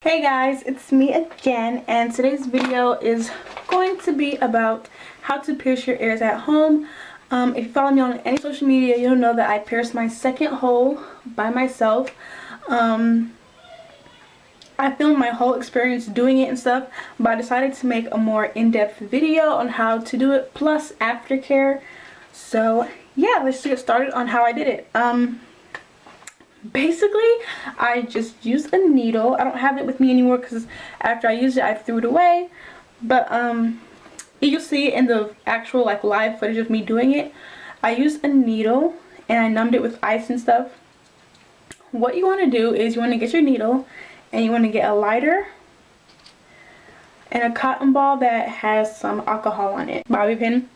Hey guys, it's me again, and today's video is going to be about how to pierce your ears at home. If you follow me on any social media, you'll know that I pierced my second hole by myself. I filmed my whole experience doing it and stuff, but I decided to make a more in-depth video on how to do it, plus aftercare. So yeah, let's get started on how I did it. Basically, I just used a needle. I don't have it with me anymore because after I used it, I threw it away. But you'll see in the actual live footage of me doing it, I used a needle and I numbed it with ice and stuff. What you want to do is you want to get your needle and you want to get a lighter and a cotton ball that has some alcohol on it. Bobby pin.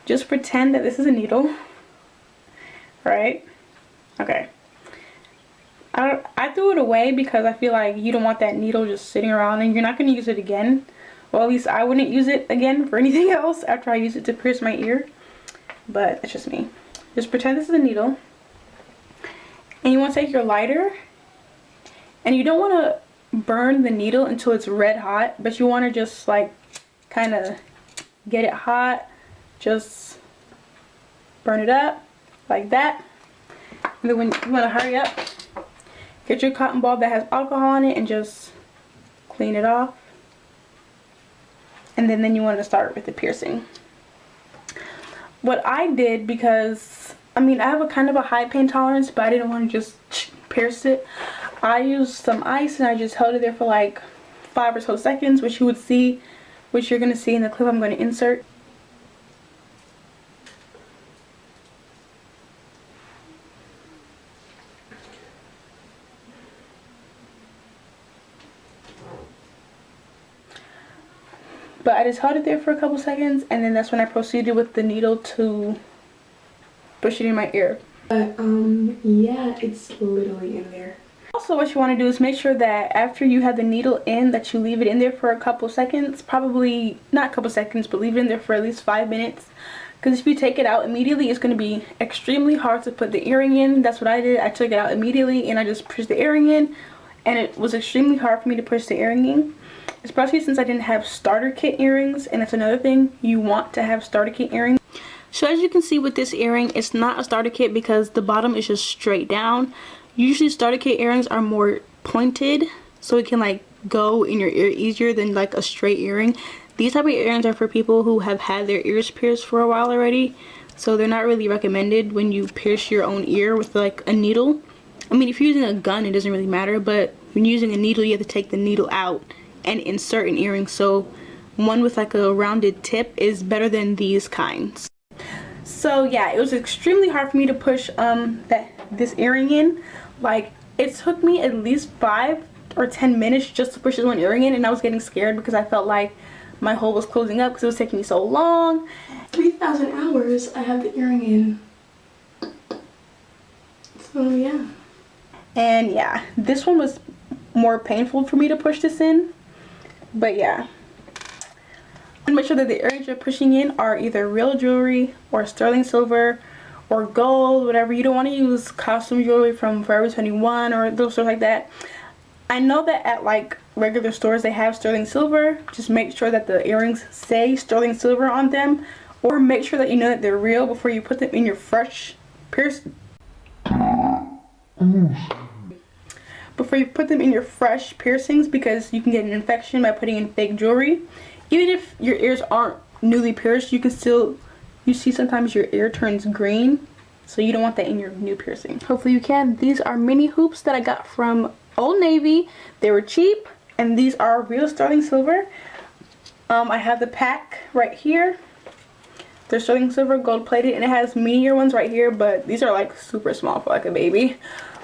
Just pretend that this is a needle. Right? Okay. I threw it away because I feel like you don't want that needle just sitting around and you're not going to use it again. Well, at least I wouldn't use it again for anything else after I use it to pierce my ear. But it's just me. Just pretend this is a needle. And you want to take your lighter. And you don't want to burn the needle until it's red hot. But you want to just kind of get it hot. Just burn it up like that. And then when you want to hurry up, get your cotton ball that has alcohol on it and just clean it off. And then you want to start with the piercing. What I did, because I have a kind of a high pain tolerance, but I didn't want to just pierce it. I used some ice and I just held it there for like 5 or so seconds, which you're going to see in the clip I'm going to insert. But I just held it there for a couple seconds, and then that's when I proceeded with the needle to push it in my ear. But yeah, it's literally in there. Also, what you want to do is make sure that after you have the needle in, that you leave it in there for a couple seconds. Probably not a couple seconds, but leave it in there for at least 5 minutes. Because if you take it out immediately, it's going to be extremely hard to put the earring in. That's what I did. I took it out immediately and I just pushed the earring in, and it was extremely hard for me to push the earring in. Especially since I didn't have starter kit earrings, and that's another thing, you want to have starter kit earrings. So as you can see with this earring, it's not a starter kit because the bottom is just straight down. Usually starter kit earrings are more pointed, so it can go in your ear easier than a straight earring. These type of earrings are for people who have had their ears pierced for a while already, so they're not really recommended when you pierce your own ear with a needle. If you're using a gun, it doesn't really matter, but when you're using a needle, you have to take the needle out and insert an earring, so one with a rounded tip is better than these kinds. So yeah, it was extremely hard for me to push this earring in. It took me at least 5 or 10 minutes just to push this one earring in, and I was getting scared because I felt like my hole was closing up because it was taking me so long. 3,000 hours I have the earring in. So yeah. And yeah, this one was more painful for me to push this in. But yeah, and make sure that the earrings you're pushing in are either real jewelry or sterling silver or gold, whatever. You don't want to use costume jewelry from Forever 21 or those stuff like that. I know that at regular stores they have sterling silver. Just make sure that the earrings say sterling silver on them, or make sure that you know that they're real before you put them in your fresh piercings, because you can get an infection by putting in fake jewelry. Even if your ears aren't newly pierced, you see sometimes your ear turns green, so you don't want that in your new piercing. Hopefully you can. These are mini hoops that I got from Old Navy. They were cheap, and these are real sterling silver. I have the pack right here. They're sterling silver, gold plated, and it has minier ones right here, but these are super small for a baby.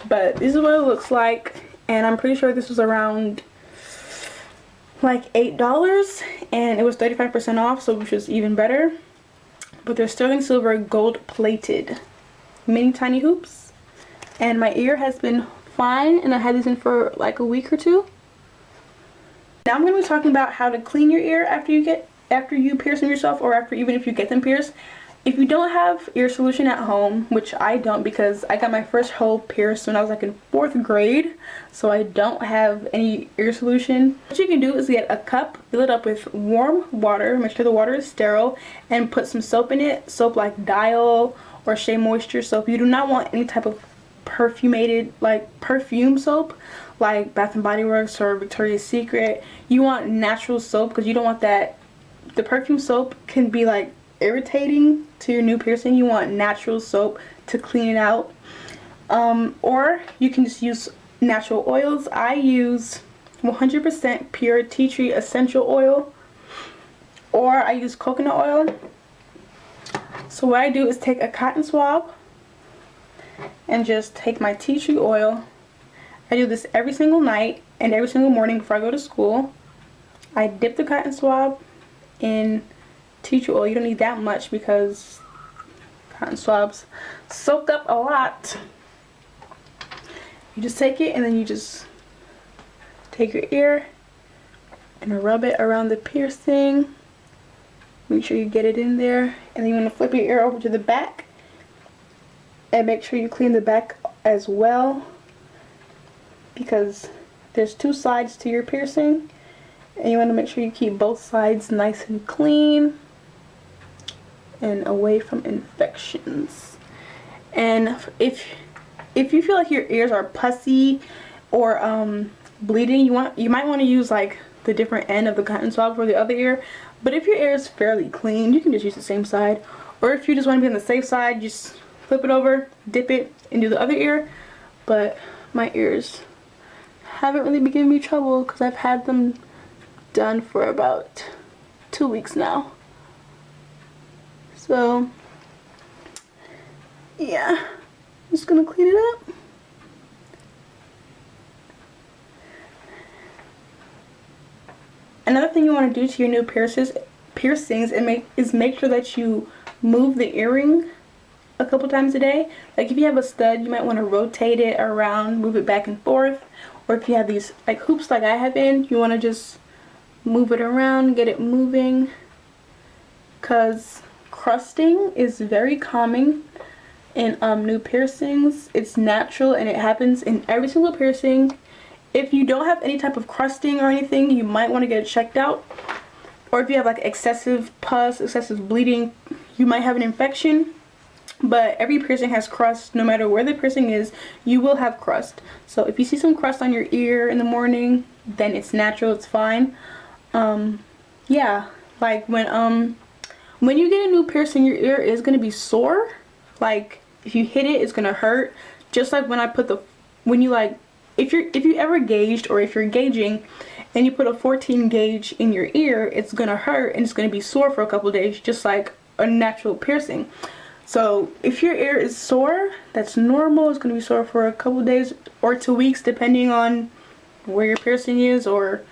But this is what it looks like, and I'm pretty sure this was around $8, and it was 35% off, so which was even better. But they're sterling silver, gold plated, mini tiny hoops, and my ear has been fine, and I had these in for a week or two. Now I'm going to be talking about how to clean your ear after you pierce them yourself, or even if you get them pierced. If you don't have ear solution at home, which I don't because I got my first hole pierced when I was like in 4th grade, so I don't have any ear solution. What you can do is get a cup, fill it up with warm water, make sure the water is sterile, and put some soap in it. Soap like Dial or Shea Moisture soap. You do not want any type of perfumated, like perfume soap like Bath and Body Works or Victoria's Secret. You want natural soap because you don't want that. The perfume soap can be like irritating to your new piercing. You want natural soap to clean it out. Or you can just use natural oils. I use 100% pure tea tree essential oil, or I use coconut oil. So what I do is take a cotton swab and just take my tea tree oil. I do this every single night and every single morning before I go to school. I dip the cotton swab in tea tree oil. You don't need that much because cotton swabs soak up a lot. You just take it and then you just take your ear and rub it around the piercing. Make sure you get it in there, and then you want to flip your ear over to the back and make sure you clean the back as well, because there's 2 sides to your piercing and you want to make sure you keep both sides nice and clean and away from infections. And if you feel like your ears are pussy or bleeding, you might want to use like the different end of the cotton swab for the other ear. But if your ear is fairly clean, you can just use the same side. Or if you just want to be on the safe side, just flip it over, dip it, and do the other ear. But my ears haven't really been giving me trouble because I've had them done for about 2 weeks now. So yeah, I'm just gonna clean it up. Another thing you want to do to your new piercings is make sure that you move the earring a couple times a day. Like if you have a stud, you might want to rotate it around, move it back and forth. Or if you have these like hoops like I have in, you want to just move it around, get it moving, because crusting is very common in new piercings. It's natural and it happens in every single piercing. If you don't have any type of crusting or anything, you might want to get it checked out. Or if you have like excessive pus, excessive bleeding, you might have an infection. But every piercing has crust. No matter where the piercing is, you will have crust. So if you see some crust on your ear in the morning, then it's natural, it's fine. Yeah, like when you get a new piercing, your ear is going to be sore. Like if you hit it, it's going to hurt. Just like when I put if you ever gauged, or if you're gauging and you put a 14 gauge in your ear, it's going to hurt and it's going to be sore for a couple days, just like a natural piercing. So if your ear is sore, that's normal. It's going to be sore for a couple days or 2 weeks, depending on where your piercing is, or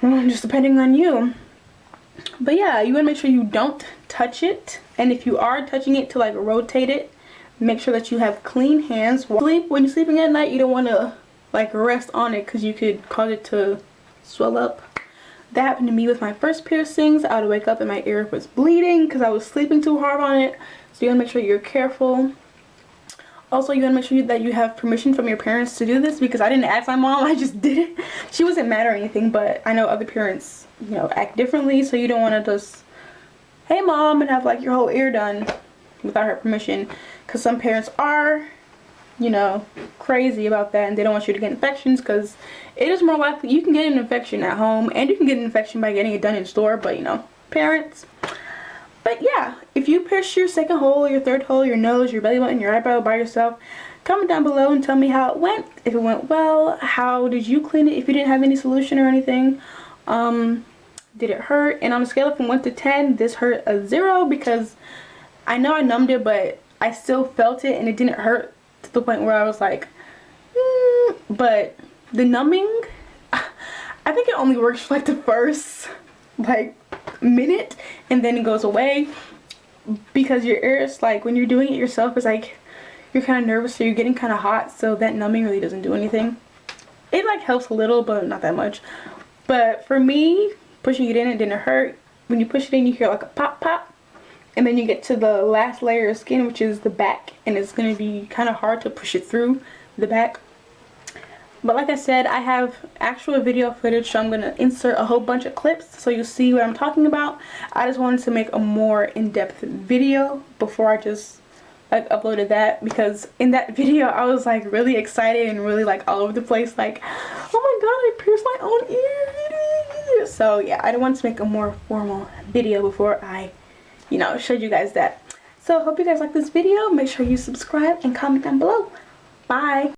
just depending on you. But yeah, you want to make sure you don't touch it. And if you are touching it, to like rotate it, make sure that you have clean hands. When you're sleeping at night, you don't want to like rest on it because you could cause it to swell up. That happened to me with my first piercings. I would wake up and my ear was bleeding because I was sleeping too hard on it. So you want to make sure you're careful. Also, you want to make sure that you have permission from your parents to do this, because I didn't ask my mom, I just did it. She wasn't mad or anything, but I know other parents, act differently. So you don't want to just, hey mom, and have like your whole ear done without her permission. Because some parents are, crazy about that, and they don't want you to get infections, because it is more likely you can get an infection at home, and you can get an infection by getting it done in store, but parents. But yeah, if you pierce your second hole, your third hole, your nose, your belly button, your eyebrow by yourself, comment down below and tell me how it went. If it went well, how did you clean it if you didn't have any solution or anything? Did it hurt? And on a scale from 1 to 10, this hurt a 0, because I know I numbed it, but I still felt it and it didn't hurt to the point where I was like, but the numbing, I think it only works for like the first minute, and then it goes away, because your ears, like when you're doing it yourself, it's like you're kind of nervous, so you're getting kind of hot, so that numbing really doesn't do anything. It helps a little, but not that much. But for me, pushing it in, it didn't hurt. When you push it in, you hear like a pop pop, and then you get to the last layer of skin, which is the back, and it's going to be kind of hard to push it through the back. But like I said, I have actual video footage, so I'm going to insert a whole bunch of clips so you'll see what I'm talking about. I just wanted to make a more in-depth video before I just like uploaded that, because in that video I was like really excited and really like all over the place, like, oh my god, I pierced my own ear. So yeah, I want to make a more formal video before I, you know, showed you guys that. So I hope you guys like this video. Make sure you subscribe and comment down below. Bye.